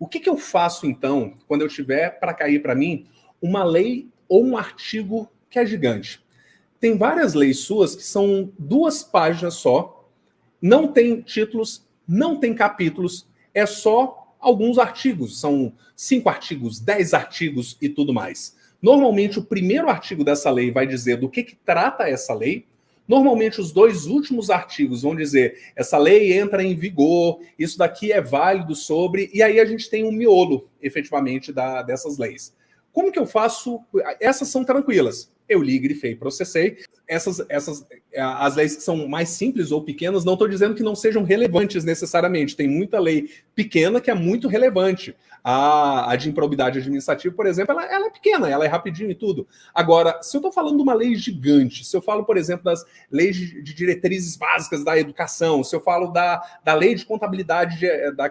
O que eu faço, então, quando eu tiver para cair para mim uma lei ou um artigo que é gigante? Tem várias leis suas que são 2 páginas só, não tem títulos, não tem capítulos, é só alguns artigos. São 5 artigos, 10 artigos e tudo mais. Normalmente, o primeiro artigo dessa lei vai dizer do que trata essa lei. Normalmente, os 2 últimos artigos vão dizer essa lei entra em vigor, isso daqui é válido sobre... E aí a gente tem um miolo, efetivamente, dessas leis. Como que eu faço? Essas são tranquilas. Eu li, grifei, processei. As leis que são mais simples ou pequenas, não estou dizendo que não sejam relevantes necessariamente. Tem muita lei pequena que é muito relevante. A de improbidade administrativa, por exemplo, ela é pequena, ela é rapidinho e tudo. Agora, se eu estou falando de uma lei gigante, se eu falo, por exemplo, das leis de diretrizes básicas da educação, se eu falo da lei de contabilidade,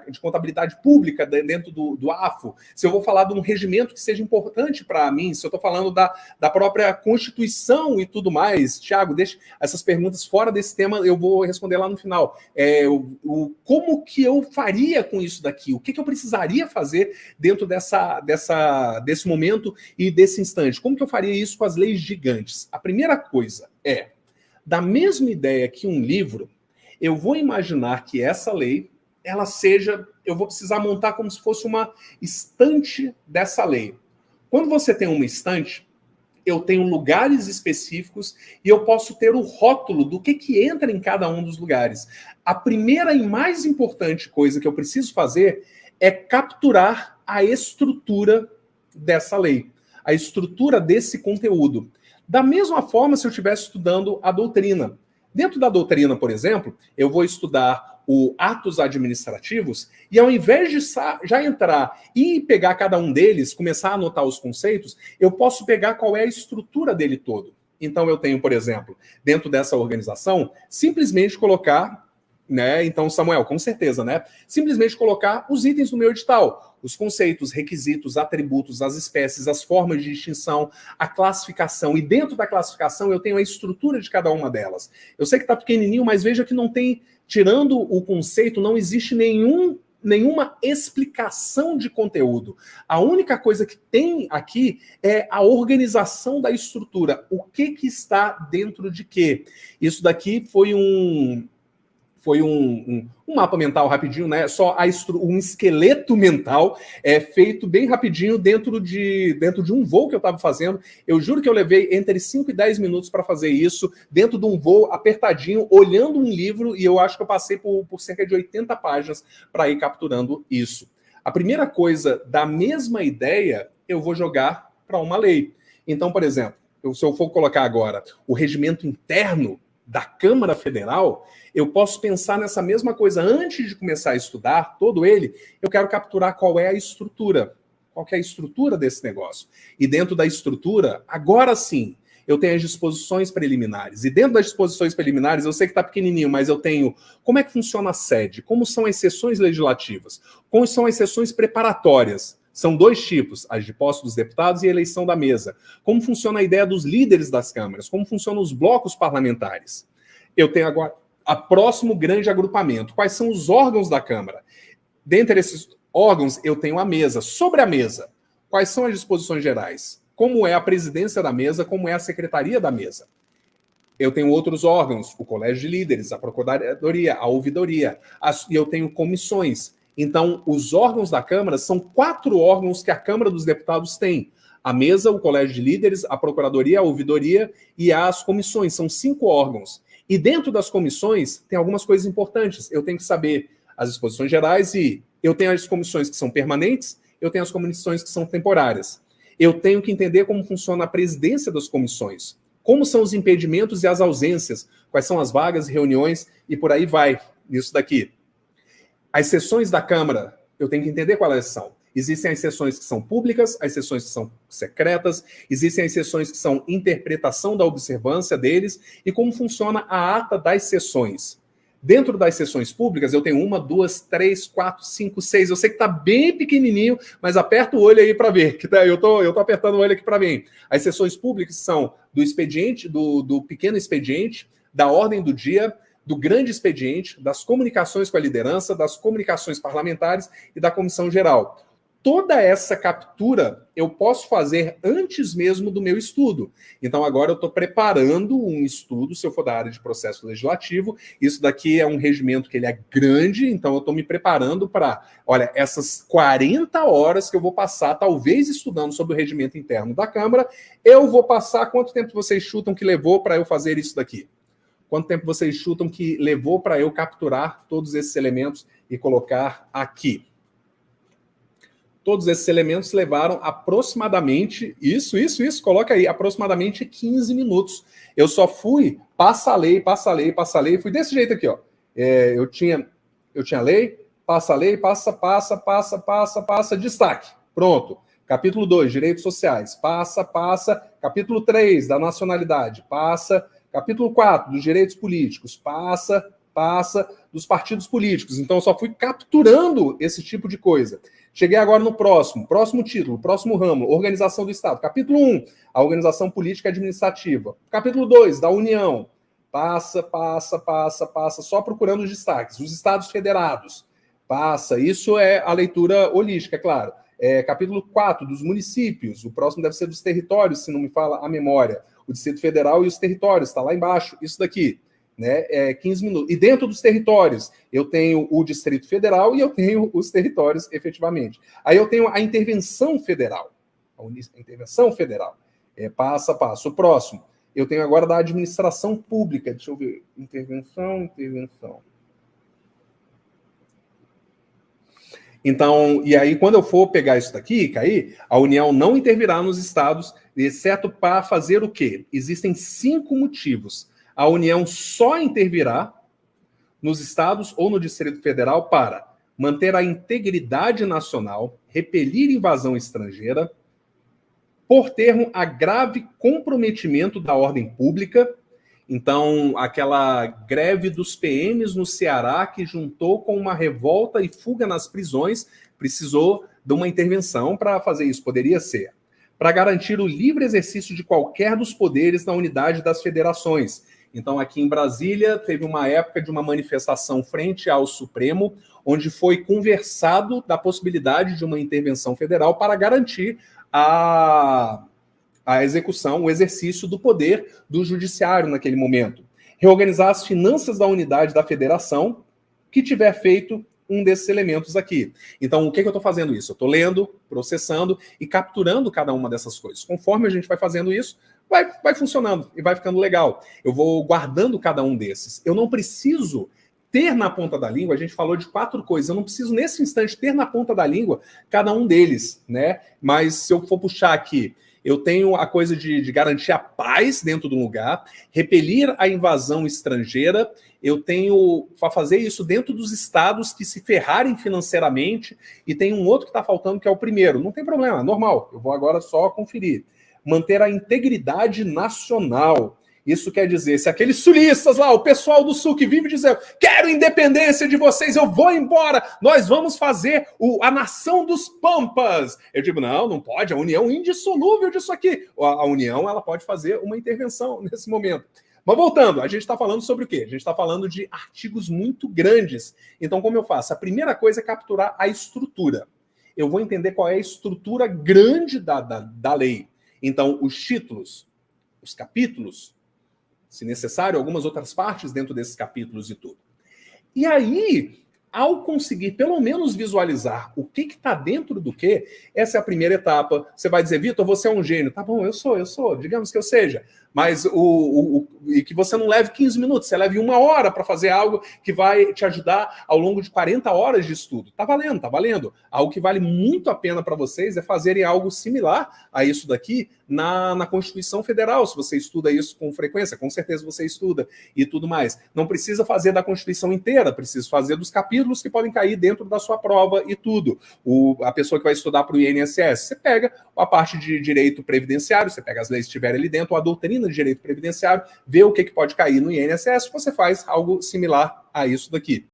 de contabilidade pública dentro do AFO, se eu vou falar de um regimento que seja importante para mim, se eu estou falando da própria Constituição e tudo mais, Tiago, deixa essas perguntas fora desse tema, eu vou responder lá no final. Como que eu faria com isso daqui? O que eu precisaria fazer dentro desse momento e desse instante? Como que eu faria isso com as leis gigantes? A primeira coisa é, da mesma ideia que um livro, eu vou imaginar que essa lei, ela seja, eu vou precisar montar como se fosse uma estante dessa lei. Quando você tem uma estante, eu tenho lugares específicos e eu posso ter o rótulo do que entra em cada um dos lugares. A primeira e mais importante coisa que eu preciso fazer é capturar a estrutura dessa lei, a estrutura desse conteúdo. Da mesma forma, se eu estivesse estudando a doutrina. Dentro da doutrina, por exemplo, eu vou estudar o atos administrativos e ao invés de já entrar e pegar cada um deles, começar a anotar os conceitos, eu posso pegar qual é a estrutura dele todo. Então eu tenho, por exemplo, dentro dessa organização, simplesmente colocar, né? Então, Samuel, com certeza, né? Simplesmente colocar os itens do meu edital, os conceitos, requisitos, atributos, as espécies, as formas de distinção, a classificação. E dentro da classificação eu tenho a estrutura de cada uma delas. Eu sei que está pequenininho, mas veja que não tem, tirando o conceito, não existe nenhuma explicação de conteúdo. A única coisa que tem aqui é a organização da estrutura. O que está dentro de quê? Isso daqui foi um mapa mental rapidinho, né? Só um esqueleto mental feito bem rapidinho dentro de um voo que eu estava fazendo. Eu juro que eu levei entre 5 e 10 minutos para fazer isso, dentro de um voo apertadinho, olhando um livro, e eu acho que eu passei por cerca de 80 páginas para ir capturando isso. A primeira coisa, da mesma ideia, eu vou jogar para uma lei. Então, por exemplo, se eu for colocar agora o regimento interno da Câmara Federal, eu posso pensar nessa mesma coisa. Antes de começar a estudar todo ele, eu quero capturar qual é a estrutura. Qual que é a estrutura desse negócio? E dentro da estrutura, agora sim, eu tenho as disposições preliminares. E dentro das disposições preliminares, eu sei que está pequenininho, mas eu tenho como é que funciona a sede, como são as sessões legislativas, como são as sessões preparatórias. São 2 tipos, as de posse dos deputados e a eleição da mesa. Como funciona a ideia dos líderes das câmaras? Como funcionam os blocos parlamentares? Eu tenho agora o próximo grande agrupamento. Quais são os órgãos da Câmara? Dentre esses órgãos, eu tenho a mesa. Sobre a mesa, quais são as disposições gerais? Como é a presidência da mesa? Como é a secretaria da mesa? Eu tenho outros órgãos, o colégio de líderes, a procuradoria, a ouvidoria, e eu tenho comissões. Então, os órgãos da Câmara são 4 órgãos que a Câmara dos Deputados tem. A mesa, o colégio de líderes, a procuradoria, a ouvidoria e as comissões. São 5 órgãos. E dentro das comissões, tem algumas coisas importantes. Eu tenho que saber as disposições gerais e eu tenho as comissões que são permanentes, eu tenho as comissões que são temporárias. Eu tenho que entender como funciona a presidência das comissões, como são os impedimentos e as ausências, quais são as vagas, reuniões e por aí vai, nisso daqui. As sessões da Câmara, eu tenho que entender quais elas são. Existem as sessões que são públicas, as sessões que são secretas, existem as sessões que são interpretação da observância deles e como funciona a ata das sessões. Dentro das sessões públicas, eu tenho 1, 2, 3, 4, 5, 6. Eu sei que está bem pequenininho, mas aperta o olho aí para ver. Que eu tô apertando o olho aqui para ver. As sessões públicas são do expediente, do pequeno expediente, da ordem do dia, do grande expediente, das comunicações com a liderança, das comunicações parlamentares e da comissão geral. Toda essa captura eu posso fazer antes mesmo do meu estudo. Então, agora eu estou preparando um estudo, se eu for da área de processo legislativo. Isso daqui é um regimento que ele é grande, então eu estou me preparando para, olha, essas 40 horas que eu vou passar, talvez estudando sobre o regimento interno da Câmara, eu vou passar, quanto tempo vocês chutam que levou para eu fazer isso daqui? Quanto tempo vocês chutam que levou para eu capturar todos esses elementos e colocar aqui? Todos esses elementos levaram aproximadamente, coloca aí, aproximadamente 15 minutos. Eu só fui, passa a lei, fui desse jeito aqui, ó. Eu tinha lei, passa, destaque. Pronto. Capítulo 2, direitos sociais, passa. Capítulo 3, da nacionalidade, passa. Capítulo 4, dos direitos políticos, passa, dos partidos políticos. Então, eu só fui capturando esse tipo de coisa. Cheguei agora no próximo título, próximo ramo, organização do Estado. Capítulo 1, a organização política e administrativa. Capítulo 2, da União. Passa, só procurando os destaques. Os Estados Federados. Passa, isso é a leitura holística, é claro. Capítulo 4, dos municípios. O próximo deve ser dos territórios, se não me fala a memória. O Distrito Federal e os territórios, está lá embaixo, isso daqui. Né, 15 minutos. E dentro dos territórios, eu tenho o Distrito Federal e eu tenho os territórios, efetivamente. Aí eu tenho a intervenção federal. A intervenção federal. Passo a passo. O próximo, eu tenho agora da administração pública. Deixa eu ver. Intervenção. Então, e aí, quando eu for pegar isso daqui, cair, a União não intervirá nos estados, exceto para fazer o quê? Existem 5 motivos. A União só intervirá nos estados ou no Distrito Federal para manter a integridade nacional, repelir invasão estrangeira, por termo a grave comprometimento da ordem pública. Então, aquela greve dos PMs no Ceará que juntou com uma revolta e fuga nas prisões, precisou de uma intervenção para fazer isso, poderia ser. Para garantir o livre exercício de qualquer dos poderes na unidade das federações. Então, aqui em Brasília, teve uma época de uma manifestação frente ao Supremo, onde foi conversado da possibilidade de uma intervenção federal para garantir a execução, o exercício do poder do judiciário naquele momento. Reorganizar as finanças da unidade da federação que tiver feito um desses elementos aqui. Então, o que eu estou fazendo isso? Eu estou lendo, processando e capturando cada uma dessas coisas. Conforme a gente vai fazendo isso, vai funcionando e vai ficando legal. Eu vou guardando cada um desses. Eu não preciso ter na ponta da língua, a gente falou de 4 coisas, eu não preciso nesse instante ter na ponta da língua cada um deles, né? Mas se eu for puxar aqui, eu tenho a coisa de garantir a paz dentro do lugar, repelir a invasão estrangeira, eu tenho para fazer isso dentro dos estados que se ferrarem financeiramente, e tem um outro que está faltando, que é o primeiro. Não tem problema, normal, eu vou agora só conferir. Manter a integridade nacional. Isso quer dizer, se aqueles sulistas lá, o pessoal do Sul que vive dizendo, quero independência de vocês, eu vou embora, nós vamos fazer a nação dos Pampas. Eu digo, não pode, a união indissolúvel disso aqui. A união, ela pode fazer uma intervenção nesse momento. Mas voltando, a gente está falando sobre o quê? A gente está falando de artigos muito grandes. Então, como eu faço? A primeira coisa é capturar a estrutura. Eu vou entender qual é a estrutura grande da lei. Então, os títulos, os capítulos, se necessário, algumas outras partes dentro desses capítulos e tudo. E aí, ao conseguir pelo menos visualizar o que está dentro do quê, essa é a primeira etapa. Você vai dizer, Vitor, você é um gênio. Tá bom, eu sou, digamos que eu seja. Mas e que você não leve 15 minutos, você leve 1 hora para fazer algo que vai te ajudar ao longo de 40 horas de estudo. Tá valendo. Algo que vale muito a pena para vocês é fazerem algo similar a isso daqui na Constituição Federal. Se você estuda isso com frequência, com certeza você estuda e tudo mais. Não precisa fazer da Constituição inteira, precisa fazer dos capítulos que podem cair dentro da sua prova e tudo. A pessoa que vai estudar para o INSS, você pega a parte de direito previdenciário, você pega as leis que estiverem ali dentro, a doutrina de direito previdenciário, vê o que pode cair no INSS, você faz algo similar a isso daqui.